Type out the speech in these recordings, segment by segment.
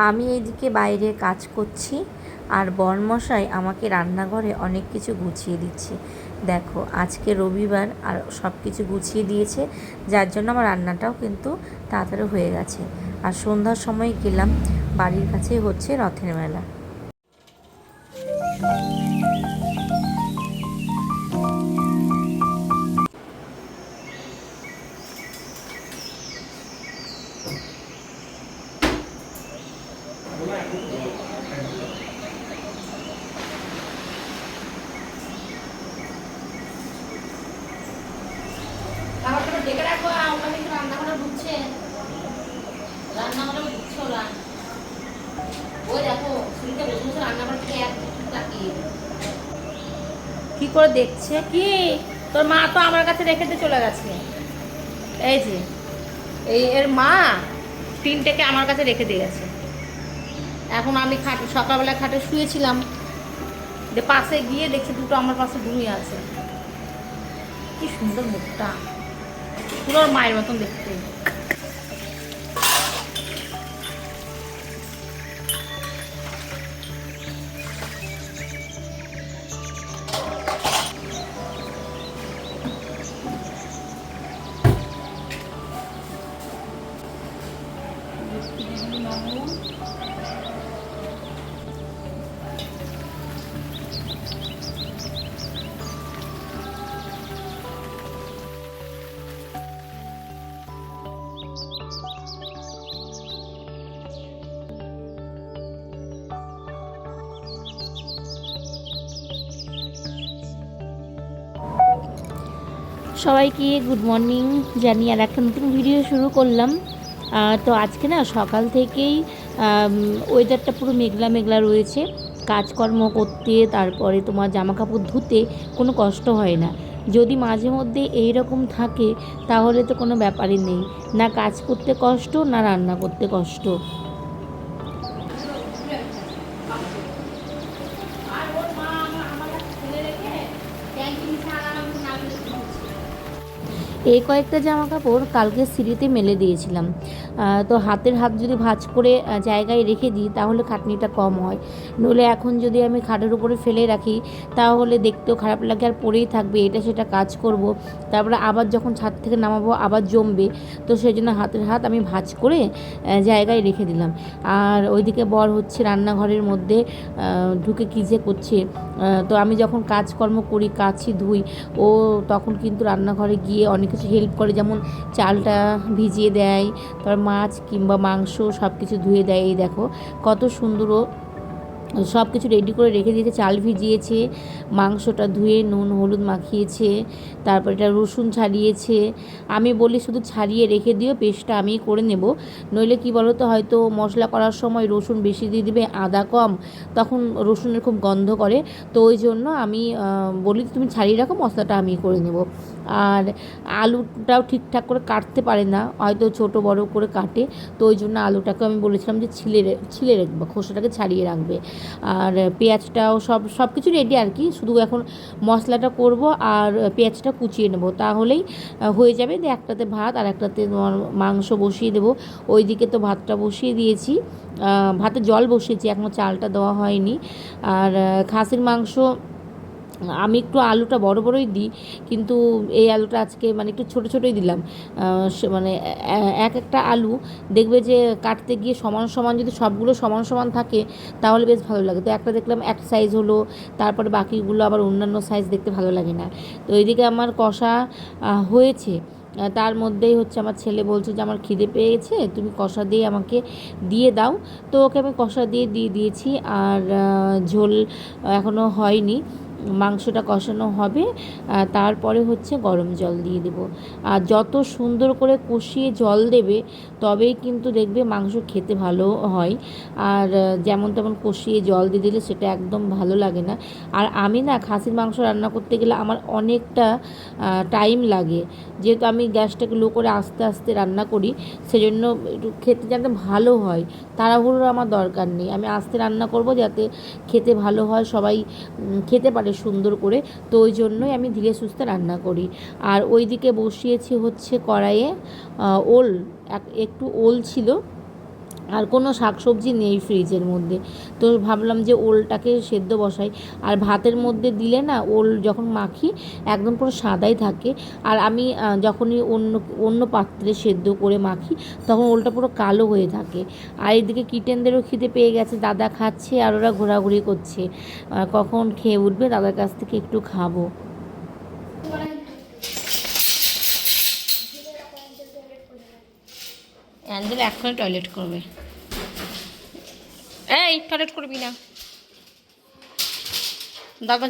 আমি এইদিকে বাইরে কাজ করছি আর বরমশাই আমাকে রান্নাঘরে অনেক কিছু গুছিয়ে দিচ্ছে। দেখো আজকে রবিবার আর সব কিছু গুছিয়ে দিয়েছে, যার জন্য আমার রান্নাটাও কিন্তু তাড়াতাড়ি হয়ে গেছে। আর সন্ধ্যার সময় গেলাম, বাড়ির কাছেই হচ্ছে রথের মেলা। খাবারটা ডেকে রাখো, ওটা কিন্তু রান্নাঘরে ঢুকছে, রান্নাঘরে ঢুকছে ওরা। ওই দেখো সিঁড়িতে বসে বসে রান্নাঘর থেকে এক তাকিয়ে কি করে দেখছে। কি তোর মা তো আমার কাছে রেখে দিয়ে চলে গেছে। এই যে এর মা তিনটেকে আমার কাছে রেখে দিয়ে গেছে। এখন আমি সকালবেলা খাটে শুয়েছিলাম, পাশে গিয়ে দেখছি দুটো আমার পাশে ঘুমিয়ে আছে। কি সুন্দর মুখটা, পুরো মায়ের মতন দেখতে। সবাইকে গুড মর্নিং জানি আর একটা নতুন ভিডিও শুরু করলাম। তো আজকে না সকাল থেকেই ওয়েদারটা পুরো মেঘলা মেঘলা রয়েছে। কাজকর্ম করতে, তারপরে তোমার জামা কাপড় ধুতে কোনো কষ্ট হয় না। যদি মাঝে মধ্যে এই রকম থাকে তাহলে তো কোনো ব্যাপারই নেই, না কাজ করতে কষ্ট না রান্না করতে কষ্ট। এই কয়েকটা জামা কাপড় কালকে সিঁড়িতে মেলে দিয়েছিলাম। তো হাতের হাত যদি ভাঁজ করে জায়গায় রেখে দিই তাহলে খাটনিটা কম হয়। নইলে এখন যদি আমি খাটের উপরে ফেলে রাখি তাহলে দেখতেও খারাপ লাগে, আর পরেই থাকবে, এটা সেটা কাজ করব, তারপরে আবার যখন ছাদ থেকে নামাবো আবার জমবে। তো সেই জন্য হাতের হাত আমি ভাঁজ করে জায়গায় রেখে দিলাম। আর ওইদিকে বর হচ্ছে রান্নাঘরের মধ্যে ঢুকে কী যে করছে। তো আমি যখন কাজকর্ম করি, কাচি ধুই, ও তখন কিন্তু রান্নাঘরে গিয়ে অনেক কিছু হেল্প করে, যেমন চালটা ভিজিয়ে দেয়, তারপর মাছ কিংবা মাংস সব কিছু ধুয়ে দেয়। এই দেখো কত সুন্দর ও সব কিছু রেডি করে রেখে দিয়েছে। চাল ভিজিয়েছে, মাংসটা ধুয়ে নুন হলুদ মাখিয়েছে, তারপর এটা রসুন ছাড়িয়েছে। আমি বলি শুধু ছাড়িয়ে রেখে দিও, পেস্টটা আমিই করে নেব। নইলে কি বলো তো, হয়তো মশলা করার সময় রসুন বেশি দিয়ে দিবে, আদা কম, তখন রসুনের খুব গন্ধ করে। তো ওই জন্য আমি বলি তুমি ছাড়িয়ে রাখো, মশলাটা আমি করে নেব। আর আলুটাও ঠিকঠাক করে কাটতে পারে না, হয়তো ছোট বড় করে কাটে। তো ওই জন্য আলুটাকে আমি বলেছিলাম যে ছিলে রাখবে, খোসাটাকে ছাড়িয়ে রাখবে। আর পেঁয়াজটাও সব কিছু রেডি আর কি, শুধু এখন মশলাটা করব আর পেঁয়াজটা কুচিয়ে নেব, তাহলেই হয়ে যাবে। দিয়ে একটাতে ভাত আর একটাতে মাংস বসিয়ে দেবো। ওইদিকে তো ভাতটা বসিয়ে দিয়েছি, ভাতে জল বসিয়েছি, এখনও চালটা দেওয়া হয়নি। আর খাসির মাংস আমি একটু আলুটা বড় বড়ই দিই, কিন্তু এই আলুটা আজকে মানে একটু ছোটো ছোটোই দিলাম। মানে এক একটা আলু দেখবে যে কাটতে গিয়ে সমান সমান, যদি সবগুলো সমান সমান থাকে তাহলে বেশ ভালো লাগে। তো একটা দেখলাম এক সাইজ হলো, তারপরে বাকিগুলো আবার অন্যান্য সাইজ দেখতে ভালো লাগে না। তো এইদিকে আমার কষা হয়েছে, তার মধ্যেই হচ্ছে আমার ছেলে বলছে যে আমার খিদে পেয়েছে, তুমি কষা দিয়ে আমাকে দিয়ে দাও। তো ওকে আমি কষা দিয়ে দিয়েছি। আর ঝোল এখনও হয়নি, মাংসটা কষানো হবে, তারপরে হচ্ছে গরম জল দিয়ে দেব। আর যত সুন্দর করে কষিয়ে জল দেবে তবেই কিন্তু দেখবে মাংস খেতে ভালো হয়। আর যেমন তেমন কষিয়ে জল দিয়ে দিলে সেটা একদম ভালো লাগে না। আর আমি না খাসির মাংস রান্না করতে গেলে আমার অনেকটা টাইম লাগে, যেহেতু আমি গ্যাসটাকে লো করে আস্তে আস্তে রান্না করি, সেজন্য একটু খেতে যাতে ভালো হয়। তাড়াহুড়োর আমার দরকার নেই, আমি আস্তে রান্না করব যাতে খেতে ভালো হয়, সবাই খেতে পারে সুন্দর করে। তো ওই জন্যই আমি ধীরে সুস্থে রান্না করি। আর ওই দিকে বসিয়েছি হচ্ছে কড়াইয়ে ওল, একটু ওল ছিল, আর কোনো শাকসবজি নেই ফ্রিজের মধ্যে। তো ভাবলাম যে ওলটাকে সেদ্ধ বসাই। আর ভাতের মধ্যে দিলে না ওল যখন মাখি একদম পুরো সাদাই থাকে। আর আমি যখনই অন্য অন্য পাত্রে সেদ্ধ করে মাখি তখন ওলটা পুরো কালো হয়ে থাকে। আর এদিকে কিটেনদেরও খিদে পেয়ে গেছে, দাদা খাচ্ছে আর ওরা ঘোরাঘুরি করছে, কখন খেয়ে উঠবে, দাদার কাছ থেকে একটু খাবো। অ্যাঞ্জেল এক্ষুনি টয়লেট করবে। এই টয়লেট করবি না। দাদা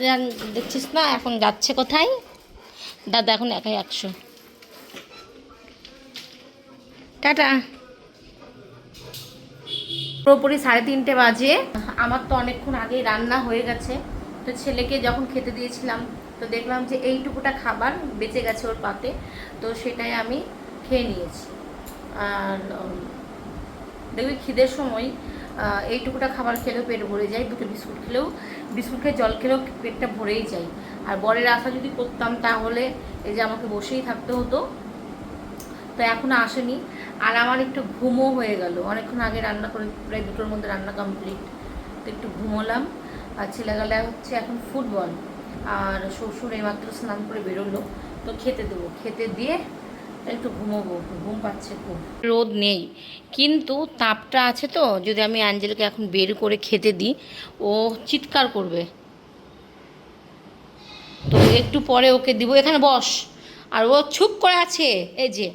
দেখছিস না এখন যাচ্ছে কোথায়? দাদা এখন একাই 100। টাটা। পুরোপুরি 3:30 বাজে। আমার তো অনেকক্ষণ আগেই রান্না হয়ে গেছে। তো ছেলেকে যখন খেতে দিয়েছিলাম তো দেখলাম যে এইটুকুটা খাবার বেঁচে গেছে ওর পাতে, তো সেটাই আমি খেয়ে নিয়েছি। আর দেখবি খিদের সময় এইটুকুটা খাবার খেলেও পেট ভরে যায়, দুটো বিস্কুট খেলেও, বিস্কুট খেয়ে জল খেলেও পেটটা ভরেই যায়। আর বরের আশা যদি করতাম তাহলে এই যে আমাকে বসেই থাকতে হতো, তো এখনও আসেনি। আর আমার একটু ঘুমও হয়ে গেল, অনেকক্ষণ আগে রান্না করে প্রায় 2টোর মধ্যে রান্না কমপ্লিট। তো একটু ঘুমোলাম। আর ছেলেবেলা হচ্ছে এখন ফুটবল, আর শ্বশুর এইমাত্র স্নান করে বেরোলো, তো খেতে দেবো, খেতে দিয়ে একটু ঘুমোবো, ঘুম পাচ্ছে খুব। রোদ নেই কিন্তু তাপটা আছে, তো যদি আমি অ্যাঞ্জেলকে এখন বের করে খেতে দিই ও চিৎকার করবে। তো একটু পরে ওকে দিব, এখানে বস। আর ও চুপ করে আছে, এই যে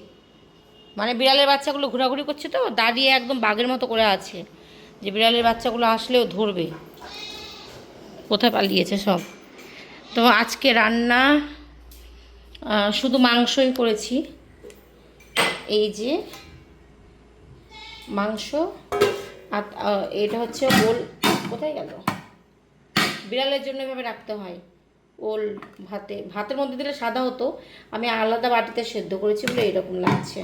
মানে বিড়ালের বাচ্চাগুলো ঘোরাঘুরি করছে তো দাঁড়িয়ে একদম বাঘের মতো করে আছে, যে বিড়ালের বাচ্চাগুলো আসলেও ধরবে। কোথায় পালিয়েছে সব। তো আজকে রান্না শুধু মাংসই করেছি, এই যে মাংস। আর এটা হচ্ছে ওল, কোথায় গেল, বিড়ালের জন্য এভাবে রাখতে হয়। ওল ভাতের মধ্যে দিলে সাদা হতো, আমি আলাদা বাটিতে সেদ্ধ করেছি বলে এরকম লাগছে।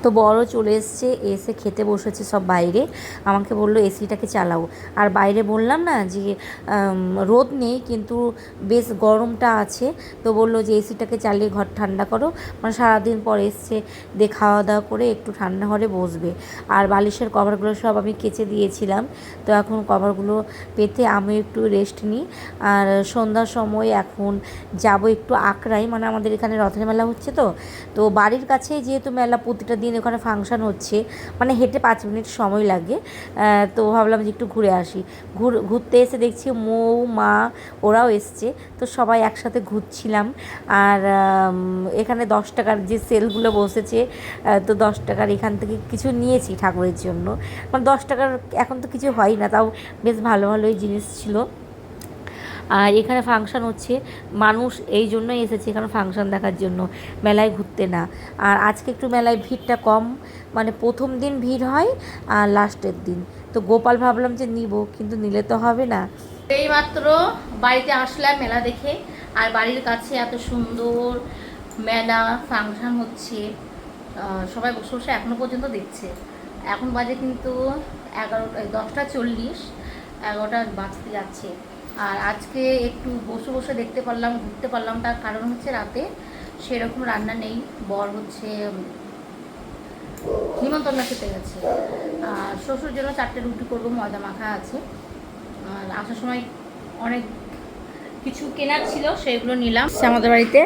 তো বড় চলে এসছে, এসে খেতে বসেছে সব বাইরে। আমাকে বললো এসিটাকে চালাও। আর বাইরে বললাম না যে রোদ নেই কিন্তু বেশ গরমটা আছে, তো বললো যে এসিটাকে চালিয়ে ঘর ঠান্ডা করো। মানে সারাদিন পর এসছে, দিয়ে খাওয়া দাওয়া করে একটু ঠান্ডা ঘরে বসবে। আর বালিশের কভারগুলো সব আমি কেচে দিয়েছিলাম, তো এখন কভারগুলো পেতে আমি একটু রেস্ট নিই। আর সন্ধ্যার সময় এখন যাব একটু আকরাই, মানে আমাদের এখানে রথের মেলা হচ্ছে, তো বাড়ির কাছেই যেহেতু মেলা, প্রতিটা দিন ওখানে ফাংশন হচ্ছে, মানে হেঁটে 5 মিনিট সময় লাগে। তো ভাবলাম যে একটু ঘুরে আসি। ঘুরতে এসে দেখছি মৌ মা ওরাও এসছে, তো সবাই একসাথে ঘুরছিলাম। আর এখানে 10 টাকার যে সেলগুলো বসেছে, তো 10 টাকার এখান থেকে কিছু নিয়েছি ঠাকুরের জন্য। মানে 10 টাকার এখন তো কিছু হয় না, তাও বেশ ভালো ভালোই জিনিস ছিল। আর এখানে ফাংশান হচ্ছে, মানুষ এই জন্যই এসেছে এখানে ফাংশান দেখার জন্য, মেলায় ঘুরতে না। আর আজকে একটু মেলায় ভিড়টা কম, মানে প্রথম দিন ভিড় হয় আর লাস্টের দিন। তো গোপাল ভাবলাম যে নিব, কিন্তু নিলে তো হবে না। এইমাত্র বাড়িতে আসলাম মেলা দেখে, আর বাড়ির কাছে এত সুন্দর মেলা ফাংশান হচ্ছে, সবাই বসে বসে এখনও পর্যন্ত দেখছে। এখন বাজে কিন্তু 10টা 40, 11টা বাজতে যাচ্ছে। আর আজকে একটু বসে বসে দেখতে পারলাম, ঘুরতে পারলাম, তার কারণ হচ্ছে রাতে সেরকম রান্না নেই, বর হচ্ছে নিমন্ত্রণ খেতে গেছে। আর শ্বশুর জন্য 4টে রুটি করবো, ময়দা মাখা আছে। আর আসার সময় অনেক কিছু কেনার ছিল, সেগুলো নিলাম আমাদের বাড়িতে।